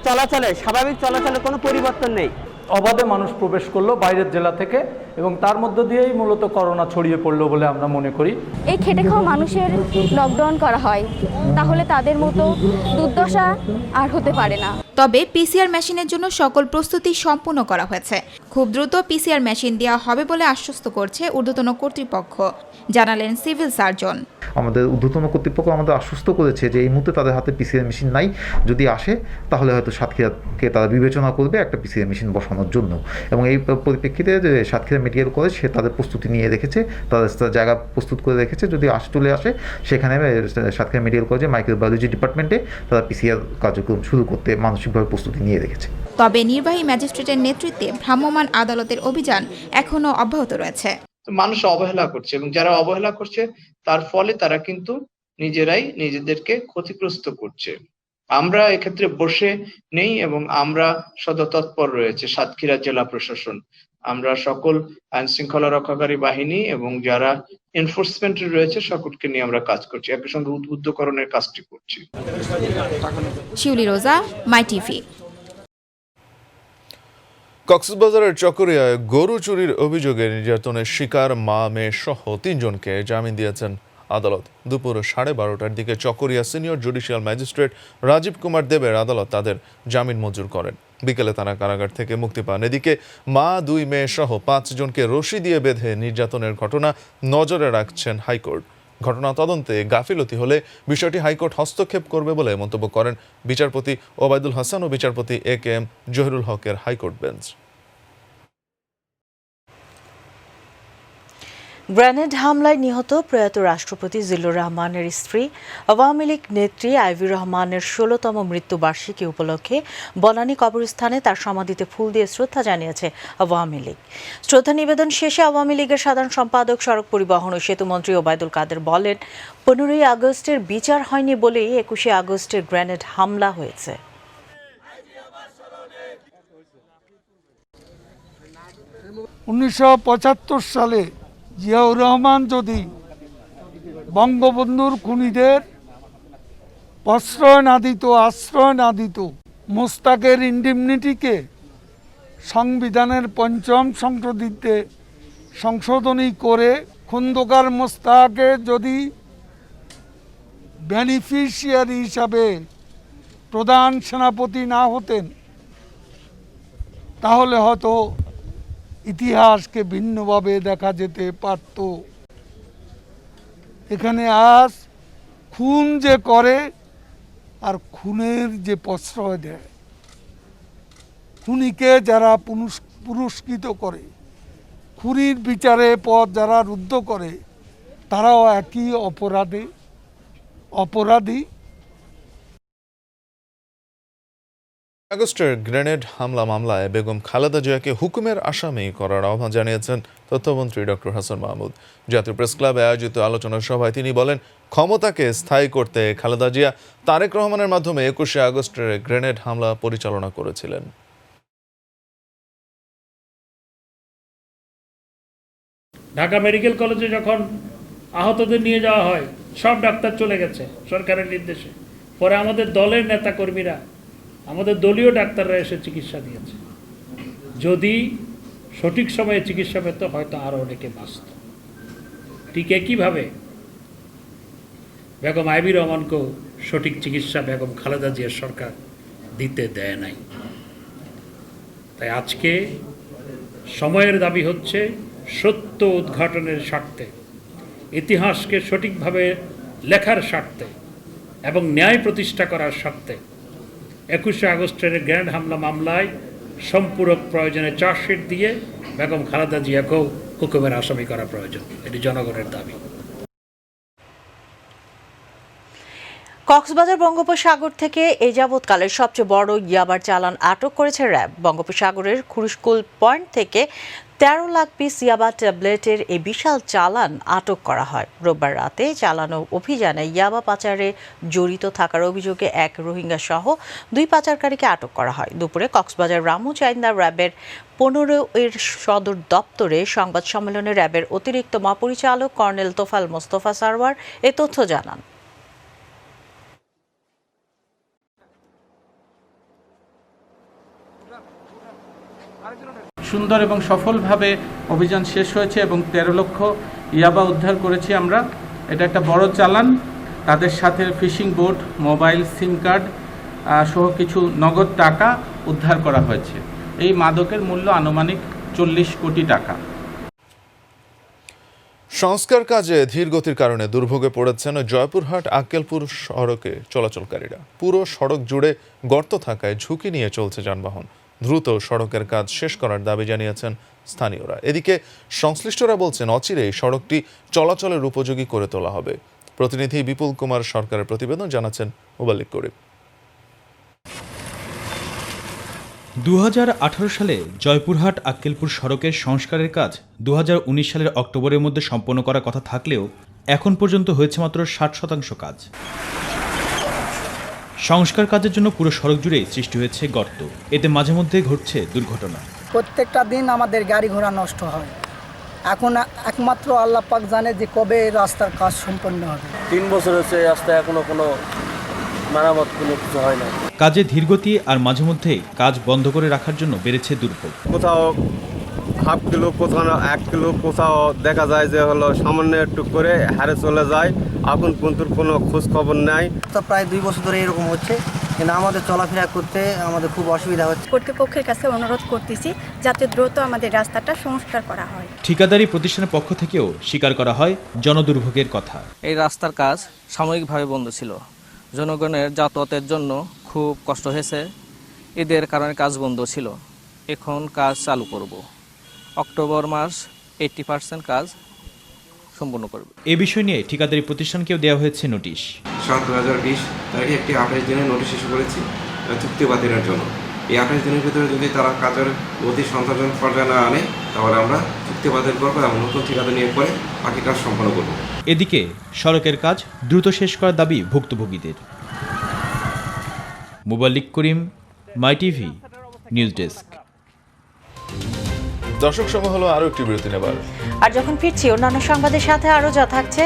চলাচলে স্বাভাবিক চলাচলে কোনো পরিবর্তন নেই। অবাধে মানুষ প্রবেশ করলো বাইরের জেলা থেকে এবং তার মধ্য দিয়েই মূলত করোনা ছড়িয়ে পড়লো বলে আমরা মনে করি। এই খেটে খাওয়া মানুষের লকডাউন করা হয়, তাহলে তাদের মতো দুর্দশা আর হতে পারে না। তবে পিসিআর মেশিনের জন্য সকল প্রস্তুতি সম্পূর্ণ করা হয়েছে। খুব দ্রুত পিসিআর মেশিন দেওয়া হবে বলে আশ্বস্ত করছে ঊর্ধ্বতন কর্তৃপক্ষ, জানালেন সিভিল সার্জন। আমাদের ঊর্ধ্বতন কর্তৃপক্ষ আমাদের আশ্বস্ত করেছে যে এই মুহূর্তে তাদের হাতে পিসিআর মেশিন নাই, যদি আসে তাহলে হয়তো সাতক্ষীরাকে তারা বিবেচনা করবে একটা পিসিআর মেশিন বসানোর জন্য। এবং এই পরিপ্রেক্ষিতে যে সাতক্ষীরা মেডিকেল কলেজ সে তাদের প্রস্তুতি নিয়ে রেখেছে, তাদের জায়গা প্রস্তুত করে রেখেছে, যদি চলে আসে সেখানে সাতক্ষীরা মেডিকেল কলেজে মাইক্রোবায়োলজি ডিপার্টমেন্টে তারা পিসিআর কার্যক্রম শুরু করতে মানসিকভাবে প্রস্তুতি নিয়ে রেখেছে। তবে নির্বাহী ম্যাজিস্ট্রেটের নেতৃত্বে ভ্রাম্যমাণ আদালতের অভিযান এখনও অব্যাহত রয়েছে। মানুষ অবহেলা করছে এবং যারা অবহেলা করছে তার ফলে তারা কিন্তু নিজেরাই নিজেদেরকে ক্ষতিগ্রস্ত করছে। আমরা এক্ষেত্রে বসে নেই এবং আমরা সদা তৎপর রয়েছে সাতক্ষীরা জেলা প্রশাসন। আমরা সকল আইন শৃঙ্খলা রক্ষাকারী বাহিনী এবং যারা এনফোর্সমেন্টে রয়েছে সকলকে নিয়ে আমরা কাজ করছি, একই সঙ্গে উদ্বুদ্ধকরণের কাজটি করছি। শিউলি রোজা, মাই টিভি। কক্সবাজারের চকরিয়ায় গরু চুরির অভিযোগে নির্যাতনের শিকার মা মেয়ে সহ 3 জনকে জামিন দিয়েছেন আদালত। দুপুর 12:30টার দিকে Chakaria senior judicial magistrate Rajib Kumar দেবের আদালত তাদের জামিন মঞ্জুর করেন। বিকেলে তারা কারাগার থেকে মুক্তি পান। এদিকে মা 2 মেয়ে সহ 5 জনকে রশি দিয়ে বেঁধে নির্যাতনের ঘটনা নজরে রাখছেন হাইকোর্ট। ঘটনা তদন্তে গাফিলতি হলে বিষয়টি হাইকোর্ট হস্তক্ষেপ করবে বলে মন্তব্য করেন বিচারপতি ওবায়দুল হাসান ও বিচারপতি AKM জহিরুল হকের হাইকোর্ট বেঞ্চ। গ্রেনেড হামলায় নিহত প্রয়াত রাষ্ট্রপতি জিল্লুর রহমানের স্ত্রী আওয়ামী লীগ নেত্রী আইভি রহমানের 16তম মৃত্যুবার্ষিকী উপলক্ষে বনানী কবরস্থানে তার সমাধিতে ফুল দিয়ে শ্রদ্ধা জানিয়েছে আওয়ামী লীগ। শ্রদ্ধা নিবেদন শেষে আওয়ামী লীগের সাধারণ সম্পাদক সড়ক পরিবহন ও সেতুমন্ত্রী ওবায়দুল কাদের বলেন, 15ই আগস্টের বিচার হয়নি বলেই 21শে আগস্টের গ্রেনেড হামলা হয়েছে। 1975 সালে জিয়াউর রহমান যদি বঙ্গবন্ধুর খুনিদের প্রশ্রয় না দিত, আশ্রয় না দিত, মোস্তাকের ইন্ডিমনিটিকে সংবিধানের 5ম সংশোধনীতে সংশোধনী করে খন্দকার মোস্তাকে যদি বেনিফিশিয়ারি হিসাবে প্রধান সেনাপতি না হতেন, তাহলে হয়তো ইতিহাসকে ভিন্নভাবে দেখা যেতে পারত। এখানে আজ খুন যে করে আর খুনের যে প্রশ্রয় দেয়, খুনিকে যারা পুরস্কৃত করে, খুনির বিচারে পথ যারা রুদ্ধ করে, তারাও একই অপরাধী। আগস্টের গ্রেনেড হামলা মামলায় বেগম খালেদা জিয়াকে হুকুমের আসামি করার আহ্বান জানিয়েছেন তথ্যমন্ত্রী ডক্টর হাসান মাহমুদ। জাতীয় প্রেস ক্লাবে আয়োজিত আলোচনা সভায় তিনি বলেন, ক্ষমতাকে স্থায়ী করতে খালেদা জিয়া তারেক রহমানের মাধ্যমে 21শে আগস্টের গ্রেনেড হামলা পরিচালনা করেছিলেন। ঢাকা মেডিকেল কলেজে যখন আহতদের নিয়ে যাওয়া হয়, সব ডাক্তার চলে গেছে সরকারের নির্দেশে। পরে আমাদের দলের নেতাকর্মীরা, আমাদের দলীয় ডাক্তাররা এসে চিকিৎসা দিয়েছে। যদি সঠিক সময়ে চিকিৎসা পেত, হয়তো আরও অনেকে বাঁচত। ঠিক একইভাবে বেগম আইভি রহমানকেও সঠিক চিকিৎসা বেগম খালেদা জিয়ার সরকার দিতে দেয় নাই। তাই আজকে সময়ের দাবি হচ্ছে সত্য উদ্ঘাটনের স্বার্থে, ইতিহাসকে সঠিকভাবে লেখার স্বার্থে এবং ন্যায় প্রতিষ্ঠা করার স্বার্থে 21শে আগস্টের গ্রেনেড হামলা মামলায় সম্পূরক প্রয়োজনে চার্জশিট দিয়ে বেগম খালেদা জিয়াকেও হুকুমের আসামি করা প্রয়োজন। এটি জনগণের দাবি। কক্সবাজার বঙ্গোপসাগর থেকে এ যাবৎকালের সবচেয়ে বড় ইয়াবার চালান আটক করেছে র্যাব। বঙ্গোপসাগরের খুরুশকুল পয়েন্ট থেকে 13 লাখ পিস ইয়াবা ট্যাবলেটের এই বিশাল চালান আটক করা হয়। রোববার রাতে চালানো অভিযানে ইয়াবা পাচারে জড়িত থাকার অভিযোগে এক রোহিঙ্গা সহ 2 পাচারকারীকে আটক করা হয়। দুপুরে কক্সবাজার রামু চাইন্দা র্যাবের 15 এর সদর দপ্তরে সংবাদ সম্মেলনে র্যাবের অতিরিক্ত মহাপরিচালক কর্নেল তোফাল মোস্তফা সারওয়ার এ তথ্য জানান। সুন্দর এবং সফলভাবে অভিযান শেষ হয়েছে এবং 13 লক্ষ ইয়াবা উদ্ধার করেছি আমরা। এটা একটা বড় চালান। তাদের সাথে fishing boat, mobile, sim card সহ কিছু নগদ টাকা উদ্ধার করা হয়েছে। এই মাদকের মূল্য আনুমানিক 40 কোটি টাকা। সংস্কার কাজে ধীর গতির কারণে দুর্ভোগে পড়েছেন জয়পুরহাট আক্কেলপুর সড়কে চলাচলকারীরা। পুরো সড়ক জুড়ে গর্ত থাকায় ঝুঁকি নিয়ে চলছে যানবাহন। দ্রুত সড়কের কাজ শেষ করার দাবি জানিয়েছেন স্থানীয়রা। এদিকে সংশ্লিষ্টরা বলছেন অচিরেই সড়কটি চলাচলের উপযোগী করে তোলা হবে। প্রতিনিধি বিপুল কুমার সরকারের প্রতিবেদন জানাচ্ছেন মোবাল্লিক করিম। 2018 সালে জয়পুরহাট আক্কেলপুর সড়কের সংস্কারের কাজ 2019 সালের অক্টোবরের মধ্যে সম্পন্ন করার কথা থাকলেও এখন পর্যন্ত হয়েছে মাত্র 60% কাজ। সংস্কার কাজের জন্য পুরো সড়ক জুড়ে সৃষ্টি হয়েছে গর্ত। এতে মাঝে মধ্যে ঘটছে দুর্ঘটনা। প্রত্যেকটা দিন আমাদের গাড়ি ঘোড়া নষ্ট হয়। এখন একমাত্র আল্লাহ পাক জানে যে কবে এই রাস্তার কাজ সম্পন্ন হবে। 3 বছর হচ্ছে এই রাস্তায় এখনো কোনো মেরামত কোনো কিছু হয় না। কাজে ধীরগতি আর মাঝে মধ্যে কাজ বন্ধ করে রাখার জন্য বেড়েছে দুর্ভোগ। কোথাও হাফ কিলো, কোথাও 1 কিলো, কোথাও দেখা যায় যে হলো সামান্য একটু করে হারে চলে যায়। এখন পর্যন্ত কোনো খোঁজ খবর নাই। তো প্রায় 2 বছর ধরে এরকম হচ্ছে, কিন্তু আমাদের চলাফেরা করতে আমাদের খুব অসুবিধা হচ্ছে। কর্তৃপক্ষের কাছে অনুরোধ করতেছি যাতে দ্রুত আমাদের রাস্তাটা সংস্কার করা হয়। ঠিকাদারি প্রতিষ্ঠানের পক্ষ থেকেও স্বীকার করা হয় জনদুর্ভোগের কথা। এই রাস্তার কাজ সাময়িকভাবে বন্ধ ছিল। জনগণের যাতায়াতের জন্য খুব কষ্ট হয়েছে। ঈদের কারণে কাজ বন্ধ ছিল। এখন কাজ চালু করব। অক্টোবর মাস 80% কাজ সম্পূর্ণ করবে। এ বিষয় নিয়ে ঠিকাদারি প্রতিষ্ঠানকেও দেওয়া হয়েছে নোটিশ। 7/2020 তারিখে একটি 28 দিনের নোটিশ ইস্যু করেছি চুক্তি বাতিলের জন্য। এই 28 দিনের ভিতরে যদি তারা কাজের গতি সন্তোষজনক পর্যায়ে না আনে তাহলে আমরা চুক্তি বাতিল করবো এবং নতুন ঠিকাদার নিয়োগ করে বাকি কাজ সম্পন্ন করব। এদিকে সড়কের কাজ দ্রুত শেষ করার দাবি ভুক্তভোগীদের। মোবাল্লিক করিম, মাই টিভি, নিউজ ডেস্ক। দর্শক সময় হলো আরো একটি বিরতি নেবার। আর যখন ফিরছি অন্যান্য সংবাদের সাথে আরো যা থাকছে।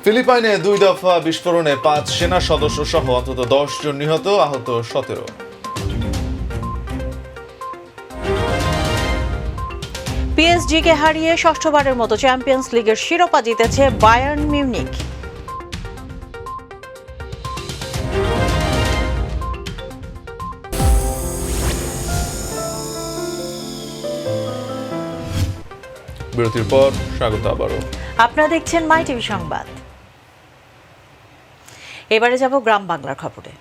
ফিলিপাইনে 2 দফা বিস্ফোরণে 5 সেনা সদস্য সহ অন্তত 10 জন নিহত, আহত 17। পিএসজিকে হারিয়ে ষষ্ঠবারের মতো চ্যাম্পিয়ন্স লিগের শিরোপা জিতেছে বায়ার্ন মিউনিখ। বিরতির পর স্বাগত আবারও। আপনারা দেখছেন মাই টিভি সংবাদ। এবারে যাব গ্রাম বাংলার খবরে।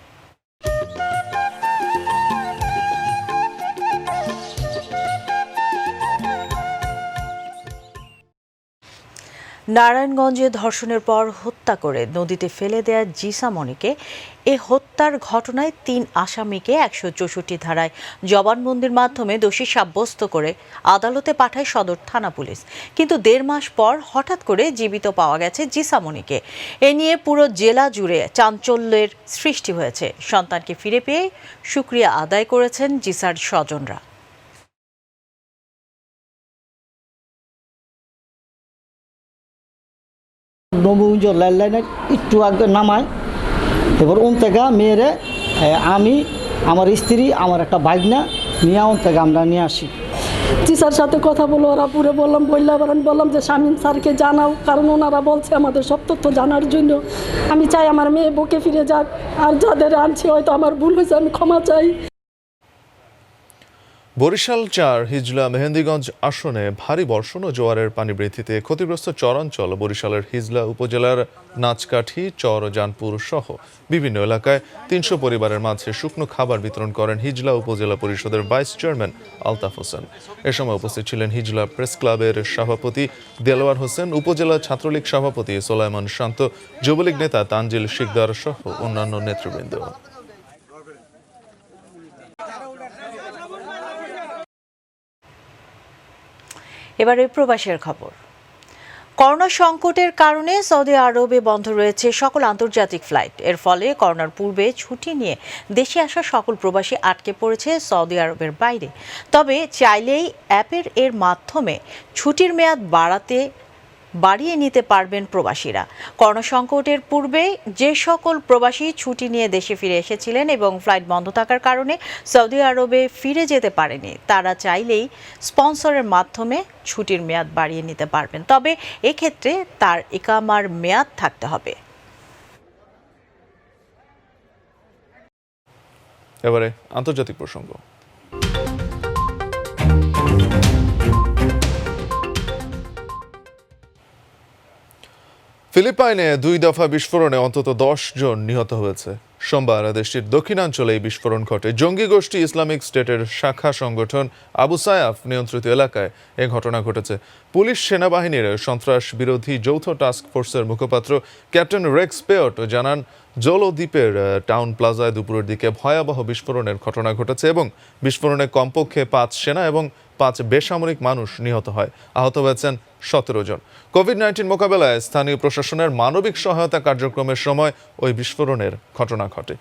নারায়ণগঞ্জে ধর্ষণের পর হত্যা করে নদীতে ফেলে দেয়া জিসামণিকে এ হত্যার ঘটনায় 3 আসামিকে 164 ধারায় জবানবন্দির মাধ্যমে দোষী সাব্যস্ত করে আদালতে পাঠায় সদর থানা পুলিশ। কিন্তু 1.5 মাস পর হঠাৎ করে জীবিত পাওয়া গেছে জিসামণিকে। এ নিয়ে পুরো জেলা জুড়ে চাঞ্চল্যের সৃষ্টি হয়েছে। সন্তানকে ফিরে পেয়ে শুকরিয়া আদায় করেছেন জিসার স্বজনরা। নবীগঞ্জ ল্যান্ডলাইনের একটু আগে নামায়, এবার ওন থেকে মেয়েরে আমি, আমার স্ত্রী, আমার একটা বাইকনা নিয়ে ওন থেকে আমরা নিয়ে আসি। টিচার সাথে কথা বলো, ওরা পুরো বললাম যে শামীম স্যারকে জানাও, কারণ ওনারা বলছে আমাদের সব তথ্য জানার জন্য। আমি চাই আমার মেয়ে বুকে ফিরে যাক, আর যাদের আনছে হয়তো আমার ভুল হয়েছে, আমি ক্ষমা চাই। বরিশাল 4 হিজলা মেহেন্দিগঞ্জ আসনে ভারী বর্ষণ ও জোয়ারের পানি বৃদ্ধিতে ক্ষতিগ্রস্ত চরাঞ্চল বরিশালের হিজলা উপজেলার নাচকাঠি, চর, জানপুর সহ বিভিন্ন এলাকায় 300 পরিবারের মাঝে শুকনো খাবার বিতরণ করেন হিজলা উপজেলা পরিষদের ভাইস চেয়ারম্যান আলতাফ হোসেন। এ সময় উপস্থিত ছিলেন হিজলা প্রেস ক্লাবের সভাপতি দেলোয়ার হোসেন, উপজেলা ছাত্রলীগ সভাপতি সোলাইমান শান্ত, যুবলীগ নেতা তানজিল শিকদার সহ অন্যান্য নেতৃবৃন্দ। এবারে প্রবাসের খবর। করোনা সংকটের কারণে সৌদি আরবে বন্ধ রয়েছে সকল আন্তর্জাতিক ফ্লাইট। এর ফলে করোনার পূর্বে ছুটি নিয়ে দেশে আসা সকল প্রবাসী আটকে পড়েছে সৌদি আরবের বাইরে। তবে চাইলেই এর মাধ্যমে ছুটির মেয়াদ বাড়িয়ে নিতে পারবেন প্রবাসীরা। করোনা সংকটের পূর্বে যে সকল প্রবাসী ছুটি নিয়ে দেশে ফিরে এসেছিলেন এবং ফ্লাইট বন্ধ থাকার কারণে সৌদি আরবে ফিরে যেতে পারেনি, তারা চাইলেই স্পন্সরের মাধ্যমে ছুটির মেয়াদ বাড়িয়ে নিতে পারবেন। তবে এক্ষেত্রে তার ইকামার মেয়াদ থাকতে হবে। এবারে আন্তর্জাতিক প্রসঙ্গ। ফিলিপাইনে 2 দফা বিস্ফোরণে অন্তত 10 জন নিহত হয়েছে। সোমবার দেশটির দক্ষিণাঞ্চলে এই বিস্ফোরণ ঘটে। জঙ্গি গোষ্ঠী ইসলামিক স্টেটের শাখা সংগঠন আবু সায়াফ নিয়ন্ত্রিত এলাকায় এ ঘটনা ঘটেছে। পুলিশ সেনাবাহিনীর সন্ত্রাস বিরোধী যৌথ টাস্ক ফোর্সের মুখপাত্র ক্যাপ্টেন রেক্স পেয়ট জানান, জোলো দ্বীপের টাউন প্লাজায় দুপুরের দিকে ভয়াবহ বিস্ফোরণের ঘটনা ঘটেছে এবং বিস্ফোরণে কমপক্ষে 5 সেনা এবং 5 বেসামরিক মানুষ নিহত হয়। আহত হয়েছেন 17 জন। কোভিড-19 মোকাবেলায় স্থানীয় প্রশাসনের মানবিক সহায়তা কার্যক্রমের সময় ওই বিস্ফোরণের ঘটনা ঘটে।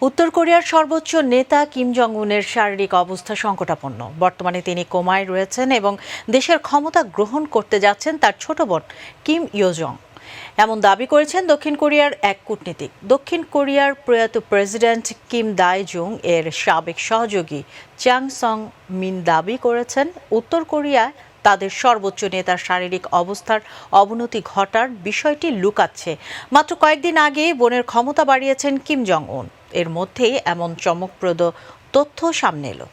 উত্তর কোরিয়ার সর্বোচ্চ নেতা কিম জং উনের শারীরিক অবস্থা সংকটাপন্ন। বর্তমানে তিনি কোমায় রয়েছেন এবং দেশের ক্ষমতা গ্রহণ করতে যাচ্ছেন তার ছোট বোন কিম ইয়ো জং, এমন দাবি করেছেন দক্ষিণ কোরিয়ার এক কূটনীতিক। দক্ষিণ কোরিয়ার প্রয়াত প্রেসিডেন্ট কিম দাই জুং এর সাবেক সহযোগী চাং সং মিন দাবি করেছেন, উত্তর কোরিয়ায় তাদের সর্বোচ্চ নেতার শারীরিক অবস্থার অবনতি ঘটার বিষয়টি লুকাচ্ছে। মাত্র কয়েকদিন আগে বোনের ক্ষমতা বাড়িয়েছেন কিম জং উন। এর মধ্যেই এমন চমকপ্রদ তথ্য সামনে এলো।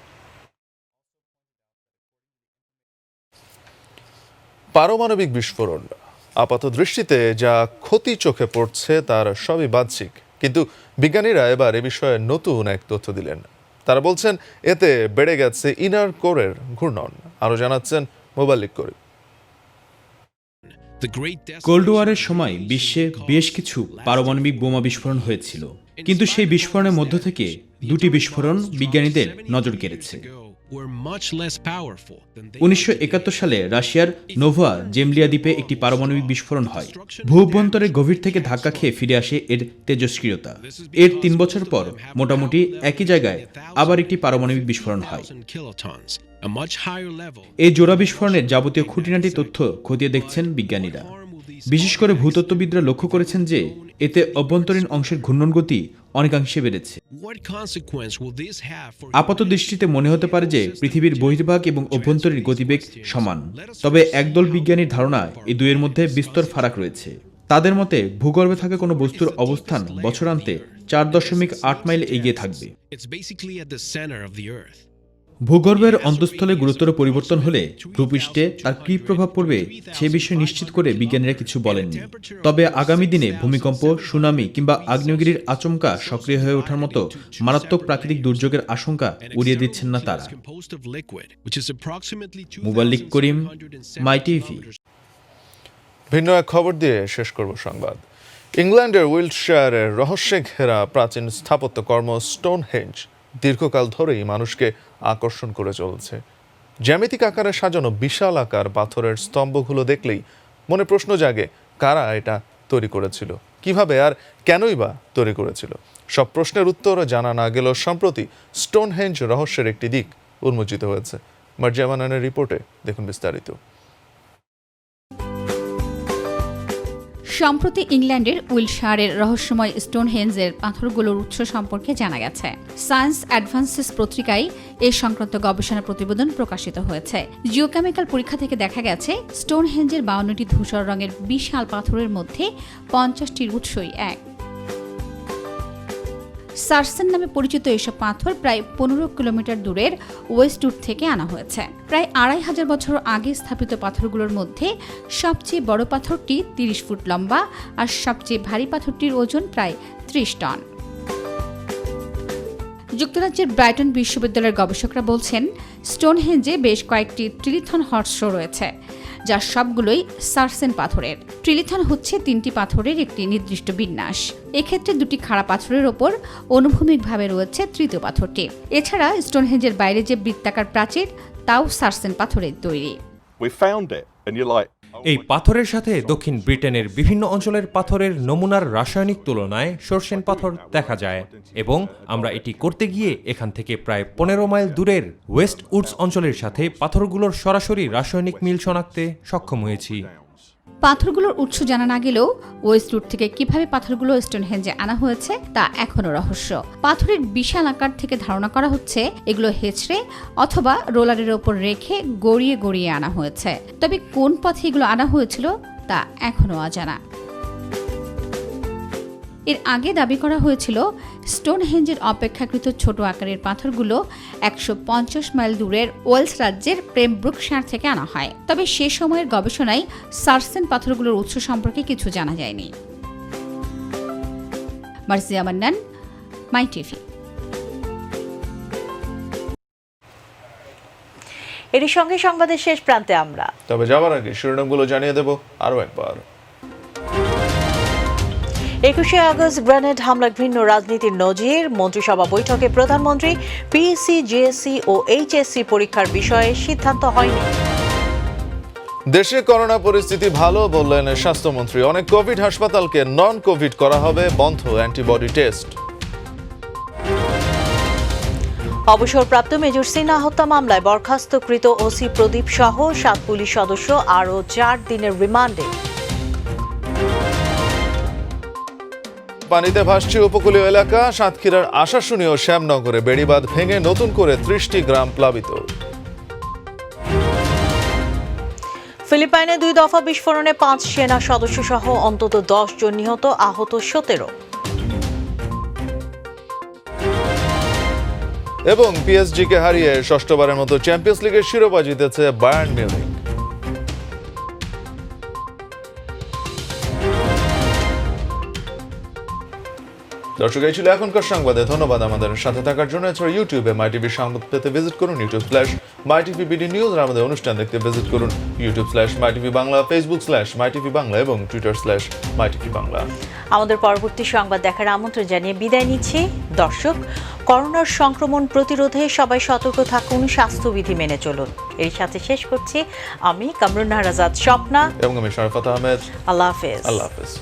পারমাণবিক বিস্ফোরণ আপাত দৃষ্টিতে যা ক্ষতি চোখে পড়ছে তার সবই বাহ্যিক, কিন্তু বিজ্ঞানীরা এবার এ বিষয়ে নতুন এক তথ্য দিলেন। তারা বলছেন এতে বেড়ে গেছে ইনার কোরের ঘূর্ণন। আরও জানাচ্ছেন মোবাল্লিক করিম। কোল্ড ওয়ারের সময় বিশ্বে বেশ কিছু পারমাণবিক বোমা বিস্ফোরণ হয়েছিল, কিন্তু সেই বিস্ফোরণের মধ্য থেকে 2টি বিস্ফোরণ বিজ্ঞানীদের নজর কেড়েছে। 1971 সালে রাশিয়ার নোভা জেমলিয়া দ্বীপে একটি পারমাণবিক বিস্ফোরণ হয়। ভূঅভ্যন্তরের গভীর থেকে ধাক্কা খেয়ে ফিরে আসে এর তেজস্ক্রিয়তা। এর 3 বছর পর মোটামুটি একই জায়গায় আবার একটি পারমাণবিক বিস্ফোরণ হয়। এই জোড়া বিস্ফোরণের যাবতীয় খুঁটিনাটি তথ্য খতিয়ে দেখছেন বিজ্ঞানীরা। বিশেষ করে ভূতত্ত্ববিদরা লক্ষ্য করেছেন যে এতে অভ্যন্তরীণ অংশের ঘূর্ণন গতি অনেকাংশে বেড়েছে। আপাত দৃষ্টিতে মনে হতে পারে যে পৃথিবীর বহির্ভাগ এবং অভ্যন্তরীণ গতিবেগ সমান, তবে একদল বিজ্ঞানীর ধারণা এই দুইয়ের মধ্যে বিস্তর ফারাক রয়েছে। তাদের মতে ভূগর্ভে থাকা কোনো বস্তুর অবস্থান বছরান্তে 4.8 মাইল এগিয়ে থাকবে। ভূগর্ভের অন্তঃস্থলে গুরুতর পরিবর্তন হলে ভূপৃষ্ঠে তার কী প্রভাব পড়বে সে বিষয়ে নিশ্চিত করে বিজ্ঞানীরা কিছু বলেননি। তবে আগামী দিনে ভূমিকম্প, সুনামি কিংবা আগ্নেয়গিরির আচমকা সক্রিয় হয়ে ওঠার মতো মারাত্মক প্রাকৃতিক দুর্যোগের আশঙ্কা উড়িয়ে দিচ্ছেন না তারা। মোবাল্লিক করিম, মাই টিভি। ভিন্ন এক খবর দিয়ে শেষ করব সংবাদ। ইংল্যান্ডের উইল্টশায়ারের রহস্যে ঘেরা প্রাচীন স্থাপত্যকর্ম স্টোনহেঞ্জ দীর্ঘকাল ধরেই মানুষকে আকর্ষণ করে চলছে। জ্যামিতিক আকারে সাজানো বিশাল আকার পাথরের স্তম্ভগুলো দেখলেই মনে প্রশ্ন জাগে, কারা এটা তৈরি করেছিল, কিভাবে আর কেনই বা তৈরি করেছিল। সব প্রশ্নের উত্তর জানা না গেলেও সম্প্রতি স্টোনহেঞ্জ রহস্যের একটি দিক উন্মোচিত হয়েছে। মার্জিয়া মানানের রিপোর্টে দেখুন বিস্তারিত। সম্প্রতি ইংল্যান্ডের উইল্টশায়ারের রহস্যময় স্টোনহেঞ্জের পাথরগুলোর উৎস সম্পর্কে জানা গেছে। সায়েন্স অ্যাডভান্সেস পত্রিকায় এ সংক্রান্ত গবেষণা প্রতিবেদন প্রকাশিত হয়েছে। জিওকেমিক্যাল পরীক্ষা থেকে দেখা গেছে স্টোনহেঞ্জের 52টি ধূসর রঙের বিশাল পাথরের মধ্যে 50টির উৎসই এক। সার্সেন নামে পরিচিত এসব পাথর প্রায় 15 কিলোমিটার দূরের ওয়েস্টউড থেকে আনা হয়েছে। প্রায় 2500 বছর আগে স্থাপিত পাথরগুলোর মধ্যে সবচেয়ে বড় পাথরটি 30 ফুট লম্বা আর সবচেয়ে ভারী পাথরটির ওজন প্রায় 30 টন। যুক্তরাজ্যের ব্রাইটন বিশ্ববিদ্যালয়ের গবেষকরা বলছেন, স্টোনহেঞ্জে বেশ কয়েকটি ট্রিলিথন হর্স শো রয়েছে, যা সবগুলোই সারসেন পাথরের। ট্রিলিথন হচ্ছে 3টি পাথরের একটি নির্দিষ্ট বিন্যাস। এক্ষেত্রে 2টি খাড়া পাথরের ওপর অনুভূমিকভাবে রয়েছে তৃতীয় পাথরটি। এছাড়া স্টোনহেঞ্জের বাইরে যে বৃত্তাকার প্রাচীর তাও সারসেন পাথরের তৈরি। এই পাথরের সাথে দক্ষিণ ব্রিটেনের বিভিন্ন অঞ্চলের পাথরের নমুনার রাসায়নিক তুলনায় সরসেন পাথর দেখা যায় এবং আমরা এটি করতে গিয়ে এখান থেকে প্রায় 15 মাইল দূরের ওয়েস্ট উডস অঞ্চলের সাথে পাথরগুলোর সরাসরি রাসায়নিক মিল শনাক্তে সক্ষম হয়েছি। পাথরগুলোর উৎস জানা না গেলেও ওয়েস্ট উড থেকে কিভাবে পাথরগুলো স্টোনহেঞ্জে আনা হয়েছে তা এখনও রহস্য। পাথরের বিশাল আকার থেকে ধারণা করা হচ্ছে এগুলো হেঁচড়ে অথবা রোলারের ওপর রেখে গড়িয়ে গড়িয়ে আনা হয়েছে। তবে কোন পথে এগুলো আনা হয়েছিল তা এখনও অজানা। এর আগে দাবি করা হয়েছিল স্টোনহেঞ্জের অপেক্ষাকৃত ছোট আকারের পাথরগুলো 150 মাইল দূরের ওয়েলস রাজ্যের পেমব্রুকশায়ার থেকে আনা হয়। তবে সে সময়ের গবেষণায় সারসেন পাথরগুলোর উৎস সম্পর্কে কিছু জানা যায়নি। মার্জিয়া মান্নান, মাই টিভি। এরই সঙ্গে সংবাদের শেষ প্রান্তে আমরা। তবে যাওয়ার আগে শিরোনামগুলো জানিয়ে দেব আরও একবার। 21শে আগস্ট গ্রেনেড হামলা ঘৃণ্য রাজনীতির নজির। মন্ত্রিসভা বৈঠকে প্রধানমন্ত্রী পিএসসি, জিএসসি ও এইচএসসি পরীক্ষার বিষয়ে সিদ্ধান্ত হয়নি। দেশে করোনা পরিস্থিতি ভালো বললেন স্বাস্থ্যমন্ত্রী। অনেক কোভিড হাসপাতালকে নন কোভিড করা হবে, বন্ধ অ্যান্টিবডি টেস্ট। অবসরপ্রাপ্ত মেজর সিনহা হত্যা মামলায় বরখাস্তকৃত ওসি প্রদীপ সহ 7 পুলিশ সদস্য আরও 4 দিনের রিমান্ডে। পানিতে ভাসছে উপকূলীয় এলাকা। সাতক্ষীরার আশাশুনি ও শ্যামনগরে বেড়িবাঁধ ভেঙে নতুন করে 30টি গ্রাম প্লাবিত। ফিলিপাইনে 2 দফা বিস্ফোরণে 5 সেনা সদস্য সহ অন্তত 10 জন নিহত, আহত 17। এবং পিএসজিকে হারিয়ে ষষ্ঠবারের মতো চ্যাম্পিয়ন্স লিগের শিরোপা জিতেছে বায়ার্ন মিউনিখ। দর্শক, এই ছিল এখনকার সংবাদে। ধন্যবাদ আমাদের সাথে থাকার জন্য। এছাড়া ইউটিউবে মাই টিভি সংবাদ পেতে ভিজিট করুন youtube/mytvbd নিউজ, আর আমাদের অনুষ্ঠান দেখতে ভিজিট করুন youtube/mytvbangla, facebook/mytvbangla এবং twitter/mytvbangla। আমাদের পরবর্তী সংবাদ দেখার আমন্ত্রণ জানিয়ে বিদায় নিচ্ছি। দর্শক, করোনার সংক্রমণ প্রতিরোধে সবাই সতর্ক থাকুন, স্বাস্থ্যবিধি মেনে চলুন। এর সাথে শেষ করছি আমি কামরুন নাহার আজাদ স্বপ্না এবং আমি শরাফত আহমেদ। আল্লাহ হাফেজ। আল্লাহ হাফেজ।